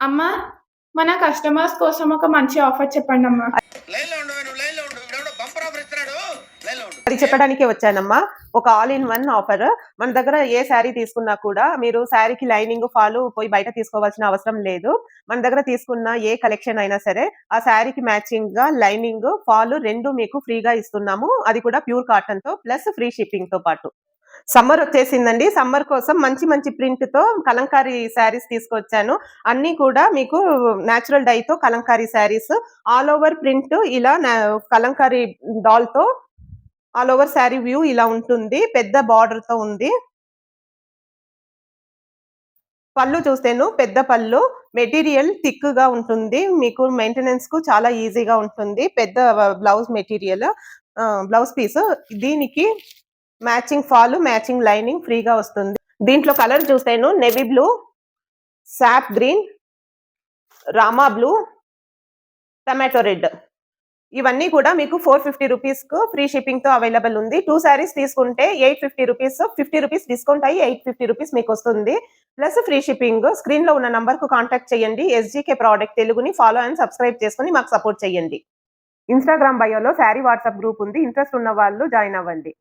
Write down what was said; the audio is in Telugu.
అమ్మా, మన కస్టమర్స్ కోసం ఒక మంచి ఆఫర్ చెప్పండమ్మా. అది చెప్పడానికే వచ్చానమ్మా. ఒక ఆల్ ఇన్ వన్ ఆఫర్. మన దగ్గర ఏ శారీ తీసుకున్నా కూడా మీరు శారీకి లైనింగ్ ఫాలు పోయి బయట తీసుకోవాల్సిన అవసరం లేదు. మన దగ్గర తీసుకున్న ఏ కలెక్షన్ అయినా సరే ఆ శారీకి మ్యాచింగ్ గా లైనింగ్ ఫాలు 2 మీకు ఫ్రీగా ఇస్తున్నాము. అది కూడా ప్యూర్ కాటన్ తో ప్లస్ ఫ్రీ షిప్పింగ్ తో పాటు. సమ్మర్ వచ్చేసిందండి. సమ్మర్ కోసం మంచి మంచి ప్రింట్ తో కలంకారీ శారీస్ తీసుకొచ్చాను. అన్ని కూడా మీకు నేచురల్ డై తో Kalamkari saris, all over print ఇలా కలంకారీ డాల్ తో ఆల్ ఓవర్ శారీ వ్యూ ఇలా ఉంటుంది. పెద్ద బార్డర్ తో ఉంది. పళ్ళు చూస్తేను పెద్ద పళ్ళు, మెటీరియల్ థిక్ గా ఉంటుంది. మీకు మెయింటెనెన్స్ కు చాలా ఈజీగా ఉంటుంది. పెద్ద బ్లౌజ్ మెటీరియల్, బ్లౌజ్ పీస్. దీనికి మ్యాచింగ్ ఫాల్, మ్యాచింగ్ లైనింగ్ ఫ్రీగా వస్తుంది. దీంట్లో కలర్ చూస్తేను navy blue, sap green, Rama blue, tomato red. ఇవన్నీ కూడా మీకు 450 రూపీస్ కు ఫ్రీ షిప్పింగ్ తో అవైలబుల్ ఉంది. 2 సారీస్ తీసుకుంటే 850 రూపీస్, 50 రూపీస్ డిస్కౌంట్ అయ్యి 850 రూపీస్ మీకు వస్తుంది. Plus free shipping. స్క్రీన్ లో ఉన్న నంబర్ కు కాంటాక్ట్ చేయండి. ఎస్జీకే ప్రోడక్ట్ తెలుగుని ఫాలో అండ్ సబ్స్క్రైబ్ చేసుకుని మాకు సపోర్ట్ చేయండి. ఇన్స్టాగ్రామ్ బయోలో శారీ వాట్సాప్ గ్రూప్ ఉంది. ఇంట్రెస్ట్ ఉన్న వాళ్ళు జాయిన్ అవ్వండి.